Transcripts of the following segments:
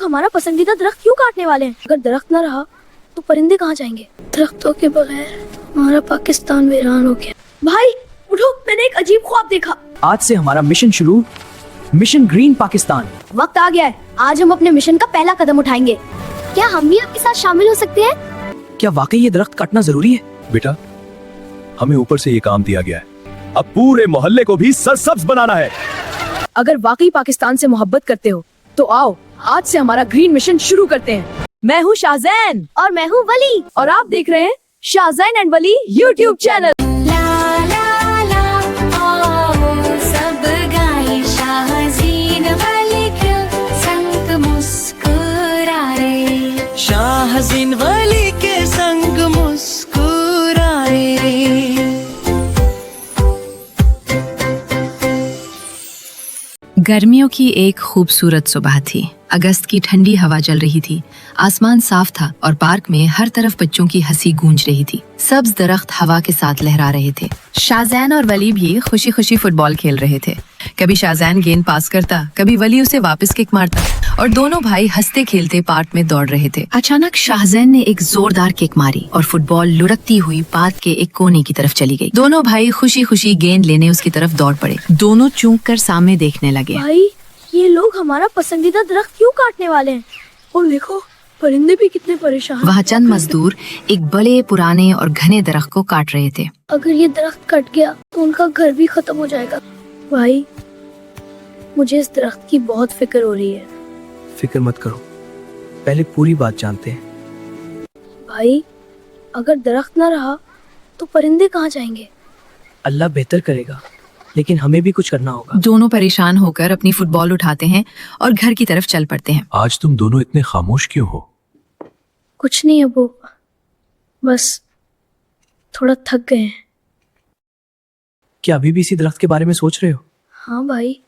लोग हमारा पसंदीदा दरख्त क्यों काटने वाले हैं? अगर दरख्त न रहा तो परिंदे कहाँ जाएंगे? दरख्तों के बगैर हमारा पाकिस्तान वीरान हो गया। भाई उठो, मैंने एक अजीब ख्वाब देखा। आज से हमारा मिशन शुरू, मिशन ग्रीन पाकिस्तान। वक्त आ गया है, आज हम अपने मिशन का पहला कदम उठाएंगे। क्या हम भी आपके साथ शामिल हो सकते हैं? क्या वाकई ये दरख्त काटना जरूरी है? बेटा, हमें ऊपर से ये काम दिया गया है, अब पूरे मोहल्ले को भी सरसब्ज बनाना है। अगर वाकई पाकिस्तान से मोहब्बत करते हो तो आओ आज से हमारा ग्रीन मिशन शुरू करते हैं। मैं हूँ शाहजैन और मैं हूँ वली और आप देख रहे हैं Shahzain and Wali YouTube channel. सब गाए शाहज़ीन वली के संग मुस्कुराए, शाहज़ीन वली के संग मुस्कुराए। गर्मियों की एक खूबसूरत सुबह थी। अगस्त की ठंडी हवा चल रही थी, आसमान साफ था और पार्क में हर तरफ बच्चों की हंसी गूंज रही थी। सब्ज दरख्त हवा के साथ लहरा रहे थे। शाहजैन और वली भी खुशी खुशी फुटबॉल खेल रहे थे। कभी शाहजैन गेंद पास करता, कभी वली उसे वापस किक मारता और दोनों भाई हंसते खेलते पार्क में दौड़ रहे थे। अचानक शाहजैन ने एक जोरदार किक मारी और फुटबॉल लुढ़कती हुई पार्क के एक कोने की तरफ चली गई। दोनों भाई खुशी खुशी गेंद लेने उसकी तरफ दौड़ पड़े। दोनों चूक कर सामने देखने लगे। भाई ये लोग हमारा पसंदीदा दरख्त क्यों काटने वाले हैं? और देखो परिंदे भी कितने परेशान हैं। वहाँ चंद मजदूर एक बड़े पुराने और घने दरख्त को काट रहे थे। अगर ये दरख्त कट गया तो उनका घर भी खत्म हो जाएगा। भाई मुझे इस दरख्त की बहुत फिक्र हो रही है। फिक्र मत करो, पहले पूरी बात जानते हैं। भाई अगर दरख्त न रहा तो परिंदे कहाँ जाएंगे? अल्लाह बेहतर करेगा, लेकिन हमें भी कुछ करना होगा। दोनों परेशान होकर अपनी फुटबॉल उठाते हैं और घर की तरफ चल पड़ते हैं। आज तुम दोनों इतने खामोश क्यों हो? कुछ नहीं अबू, बस थोड़ा थक गए हैं। क्या अभी भी इसी दरख्त के बारे में सोच रहे हो? हाँ भाई,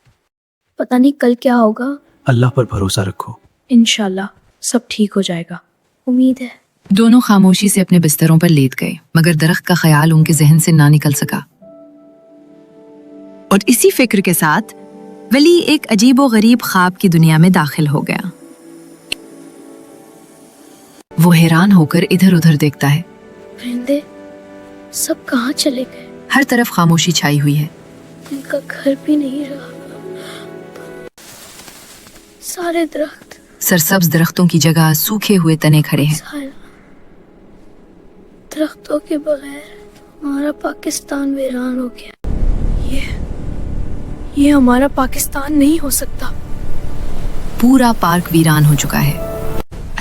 पता नहीं कल क्या होगा। अल्लाह पर भरोसा रखो, इंशाल्लाह सब ठीक हो जाएगा, उम्मीद है। दोनों खामोशी से अपने बिस्तरों पर लेट गए, मगर दरख्त का ख्याल उनके जहन से ना निकल सका। और इसी फिक्र के साथ वली एक अजीबो गरीब ख्वाब की दुनिया में दाखिल हो गया। वो हैरान होकर इधर उधर देखता है। परिंदे सब कहाँ चले गए? हर तरफ खामोशी छाई हुई है। इनका घर भी नहीं रहा। सारे दरख्त, सरसब्ज दरख्तों की जगह सूखे हुए तने खड़े हैं। सारे दरख्तों के बगैर हमारा पाकिस्तान वीरान हो गया। ये हमारा पाकिस्तान नहीं हो सकता। पूरा पार्क वीरान हो चुका है।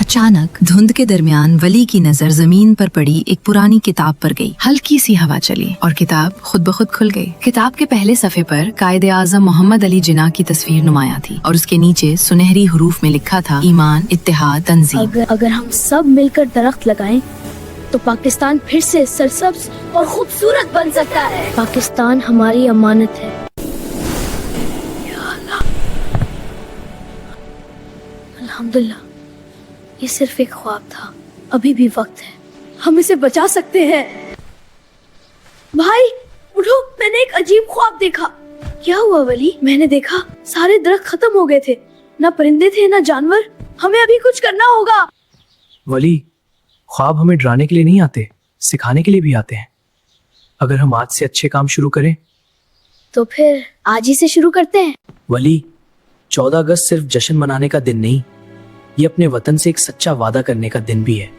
अचानक धुंध के दरमियान वली की नजर जमीन पर पड़ी एक पुरानी किताब पर गई। हल्की सी हवा चली और किताब खुद ब खुद खुल गई। किताब के पहले सफ़े पर कायदे आज़म मोहम्मद अली जिन्ना की तस्वीर नुमाया थी और उसके नीचे सुनहरी हुरूफ में लिखा था, ईमान, इत्तेहाद, तंजीम। अगर हम सब मिलकर दरख्त लगाएं तो पाकिस्तान फिर से सरसब्ज और खूबसूरत बन सकता है। पाकिस्तान हमारी अमानत है। अल्हम्दुलिल्लाह, ये सिर्फ एक ख्वाब था, अभी भी वक्त है, हम इसे बचा सकते हैं। भाई उठो, मैंने एक अजीब ख्वाब देखा। क्या हुआ वली? मैंने देखा सारे दरख्त खत्म हो गए थे, ना परिंदे थे ना जानवर। हमें अभी कुछ करना होगा। वली, ख्वाब हमें डराने के लिए नहीं आते, सिखाने के लिए भी आते हैं। अगर हम आज से अच्छे काम शुरू करें तो फिर आज ही से शुरू करते हैं। वली, 14 अगस्त सिर्फ जश्न मनाने का दिन नहीं, ये अपने वतन से एक सच्चा वादा करने का दिन भी है।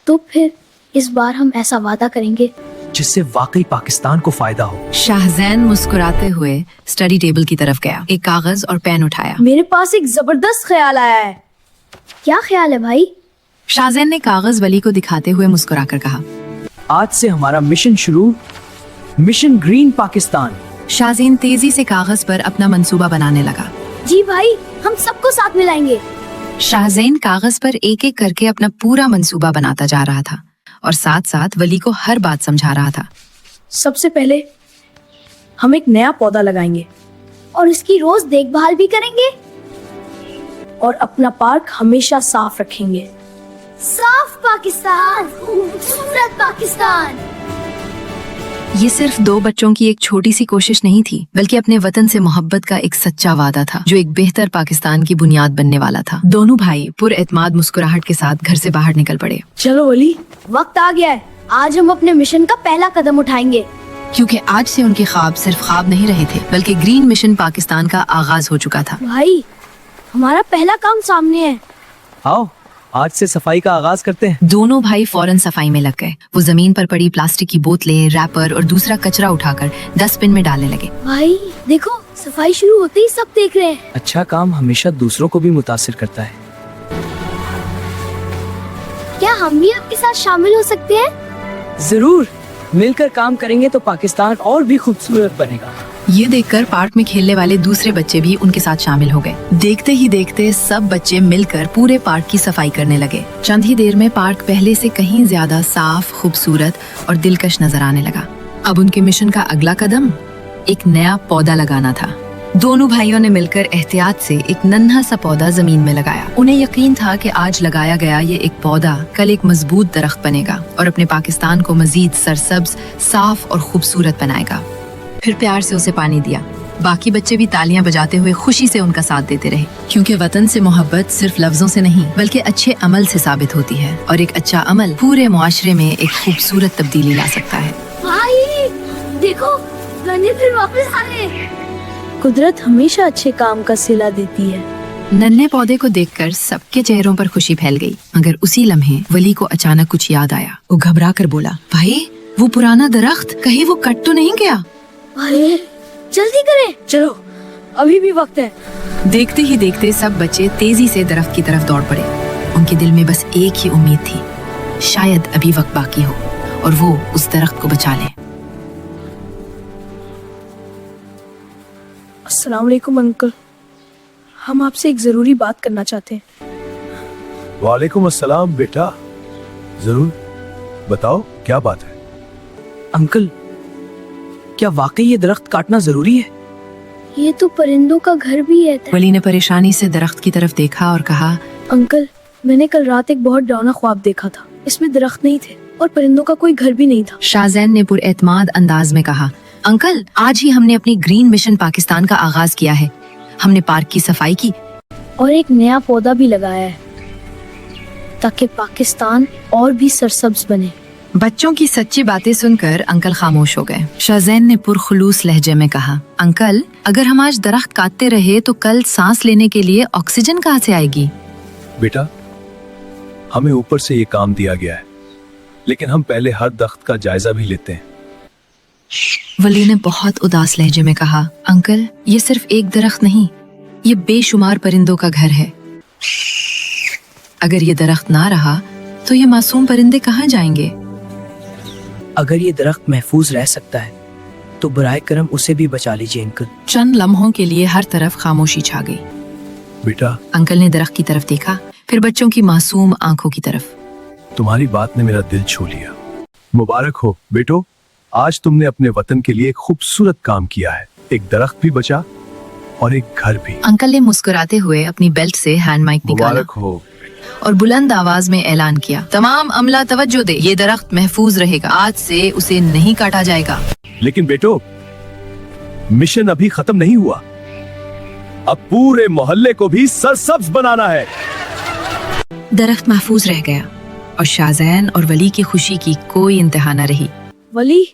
तो फिर इस बार हम ऐसा वादा करेंगे जिससे वाकई पाकिस्तान को फायदा हो। शाहजैन मुस्कुराते हुए स्टडी टेबल की तरफ गया, एक कागज और पेन उठाया। मेरे पास एक जबरदस्त ख्याल आया है। क्या ख्याल है भाई? शाहजैन ने कागज वली को दिखाते हुए मुस्कुराकर कहा, आज से हमारा मिशन शुरू, मिशन ग्रीन पाकिस्तान। शाहजैन तेजी से कागज पर अपना मंसूबा बनाने लगा। जी भाई, हम सबको साथ मिलाएंगे। शाहजैन कागज पर एक एक करके अपना पूरा मंसूबा बनाता जा रहा था और साथ साथ वली को हर बात समझा रहा था। सबसे पहले हम एक नया पौधा लगाएंगे और इसकी रोज देखभाल भी करेंगे और अपना पार्क हमेशा साफ रखेंगे। साफ पाकिस्तान, खूबसूरत पाकिस्तान। ये सिर्फ 2 बच्चों की एक छोटी सी कोशिश नहीं थी, बल्कि अपने वतन से मोहब्बत का एक सच्चा वादा था, जो एक बेहतर पाकिस्तान की बुनियाद बनने वाला था। दोनों भाई पुरएतमाद मुस्कुराहट के साथ घर से बाहर निकल पड़े, चलो वली, वक्त आ गया है। आज हम अपने मिशन का पहला कदम उठाएंगे। क्योंकि आज से उनके ख्वाब सिर्फ ख्वाब नहीं रहे थे, बल्कि ग्रीन मिशन पाकिस्तान का आगाज हो चुका था। भाई, हमारा पहला काम सामने है। आओ आज से सफाई का आगाज करते हैं। दोनों भाई फौरन सफाई में लग गए। वो जमीन पर पड़ी प्लास्टिक की बोतलें, रैपर और दूसरा कचरा उठाकर डस्टबिन में डालने लगे। भाई देखो, सफाई शुरू होते ही सब देख रहे हैं। अच्छा काम हमेशा दूसरों को भी मुतासिर करता है। क्या हम भी आपके साथ शामिल हो सकते हैं? जरूर, मिलकर काम करेंगे तो पाकिस्तान और भी खूबसूरत बनेगा। ये देखकर पार्क में खेलने वाले दूसरे बच्चे भी उनके साथ शामिल हो गए। देखते ही देखते सब बच्चे मिलकर पूरे पार्क की सफाई करने लगे। चंद ही देर में पार्क पहले से कहीं ज्यादा साफ, खूबसूरत और दिलकश नजर आने लगा। अब उनके मिशन का अगला कदम एक नया पौधा लगाना था। दोनों भाइयों ने मिलकर एहतियात से एक नन्हा सा पौधा जमीन में लगाया। उन्हें यकीन था कि आज लगाया गया ये एक पौधा कल एक मजबूत दरख्त बनेगा और अपने पाकिस्तान को मजीद सरसब्ज, साफ और खूबसूरत बनाएगा। फिर प्यार से उसे पानी दिया। बाकी बच्चे भी तालियां बजाते हुए खुशी से उनका साथ देते रहे, क्योंकि वतन से मोहब्बत सिर्फ लफ्जों से नहीं बल्कि अच्छे अमल से साबित होती है, और एक अच्छा अमल पूरे मुआशरे में एक खूबसूरत तब्दीली ला सकता है। भाई देखो, गन्ने फिर वापस आ गए। कुदरत हमेशा अच्छे काम का सिला देती है। नन्हे पौधे को देखकर सबके चेहरों पर खुशी फैल गई, मगर उसी लम्हे वली को अचानक कुछ याद आया। वो घबरा कर बोला, भाई वो पुराना दरख्त कहीं वो कट तो नहीं गया? अरे जल्दी करें, चलो अभी भी वक्त है। देखते ही देखते सब बच्चे तेजी से दरख्त की तरफ दौड़ पड़े। उनके दिल में बस एक ही उम्मीद थी, शायद अभी वक्त बाकी हो और वो उस दरख्त को बचा ले। अस्सलाम वालेकुम अंकल, हम आपसे एक जरूरी बात करना चाहते हैं। वालेकुम अस्सलाम बेटा, जरूर बताओ क्या बात है। अंकल, क्या वाकई ये दरख्त काटना जरूरी है? ये तो परिंदों का घर भी है। वली ने परेशानी से दरख्त की तरफ देखा और कहा, अंकल, मैंने कल रात एक बहुत डरावना ख्वाब देखा था। इसमें दरख्त नहीं थे और परिंदों का कोई घर भी नहीं था। शाहजैन ने पुरएतमाद अंदाज में कहा, अंकल आज ही हमने अपनी ग्रीन मिशन पाकिस्तान का आगाज किया है। हमने पार्क की सफाई की और एक नया पौधा भी लगाया है, ताकि पाकिस्तान और भी सरसब्ज बने। बच्चों की सच्ची बातें सुनकर अंकल खामोश हो गए। शाहजैन ने पुरखुलूस लहजे में कहा, अंकल अगर हम आज दरख्त काटते रहे तो कल सांस लेने के लिए ऑक्सीजन कहाँ से आएगी? बेटा, हमें ऊपर से ये काम दिया गया है, लेकिन हम पहले हर दरख्त का जायजा भी लेते हैं। वली ने बहुत उदास लहजे में कहा, अंकल ये सिर्फ एक दरख्त नहीं, ये बेशुमार परिंदों का घर है। अगर ये दरख्त ना रहा तो ये मासूम परिंदे कहाँ जाएंगे? अगर ये दरख्त महफूज रह सकता है तो बराए करम उसे भी बचा लीजिए अंकल। चंद लम्हों के लिए हर तरफ खामोशी छा गई। बेटा, अंकल ने दरख्त की तरफ देखा, फिर बच्चों की मासूम आंखों की तरफ। तुम्हारी बात ने मेरा दिल छू लिया। मुबारक हो बेटो, आज तुमने अपने वतन के लिए एक खूबसूरत काम किया है। एक दरख्त भी बचा और एक घर भी। अंकल ने मुस्कुराते हुए अपनी बेल्ट से हैंड माइक निकाला मुबारक हो और बुलंद आवाज में ऐलान किया, तमाम अमला तवज्जो दे, ये दरख्त महफूज रहेगा, आज से उसे नहीं काटा जाएगा। लेकिन बेटो, मिशन अभी खत्म नहीं हुआ। अब पूरे मोहल्ले को भी सरसब्ज बनाना है। दरख्त महफूज रह गया और शाहजैन और वली की खुशी की कोई इंतहा न रही। वली,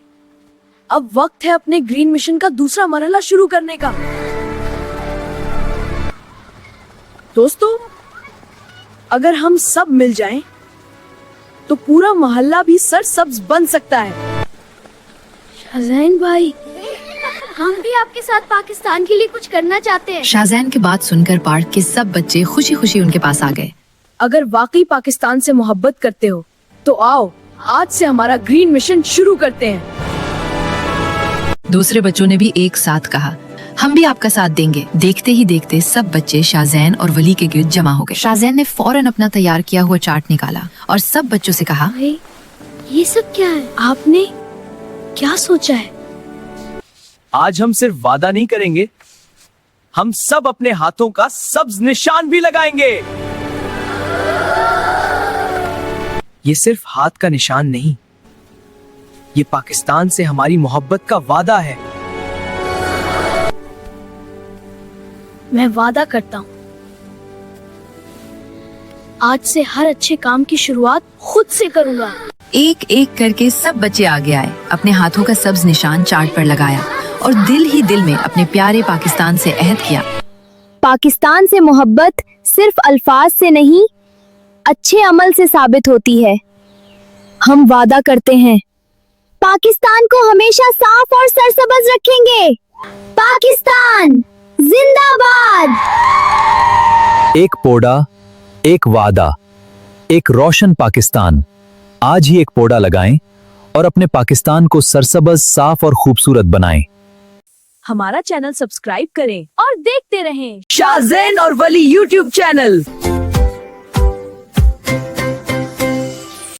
अब वक्त है अपने ग्रीन मिशन का दूसरा मरहला शुरू करने का। दोस्तों, अगर हम सब मिल जाएं, तो पूरा मोहल्ला भी सरसब्ज बन सकता है। शाहजैन भाई, हम भी आपके साथ पाकिस्तान के लिए कुछ करना चाहते हैं। शाहजैन की बात सुनकर पार्क के सब बच्चे खुशी खुशी उनके पास आ गए। अगर वाकई पाकिस्तान से मोहब्बत करते हो तो आओ आज से हमारा ग्रीन मिशन शुरू करते हैं। दूसरे बच्चों ने भी एक साथ कहा, हम भी आपका साथ देंगे। देखते ही देखते सब बच्चे शाहजैन और वली के गिर्द जमा हो गए। शाहजैन ने फौरन अपना तैयार किया हुआ चार्ट निकाला और सब बच्चों से कहा, भाई ये सब क्या है? आपने क्या सोचा है? आज हम सिर्फ वादा नहीं करेंगे, हम सब अपने हाथों का सब्ज निशान भी लगाएंगे। ये सिर्फ हाथ का निशान नहीं, ये पाकिस्तान से हमारी मोहब्बत का वादा है। मैं वादा करता हूँ आज से हर अच्छे काम की शुरुआत खुद से करूँगा। एक एक करके सब बच्चे आगे आए, अपने हाथों का सब्ज निशान चार्ट पर लगाया और दिल ही दिल में अपने प्यारे पाकिस्तान से अहद किया। पाकिस्तान से मोहब्बत सिर्फ अल्फाज से नहीं, अच्छे अमल से साबित होती है। हम वादा करते हैं पाकिस्तान को हमेशा साफ और सरसब्ज रखेंगे। पाकिस्तान जिंदाबाद। एक पौधा, एक वादा, एक रोशन पाकिस्तान। आज ही एक पौधा लगाएं और अपने पाकिस्तान को सरसब्ज, साफ और खूबसूरत बनाएं। हमारा चैनल सब्सक्राइब करें और देखते रहें शाहज़ैन और वली यूट्यूब चैनल।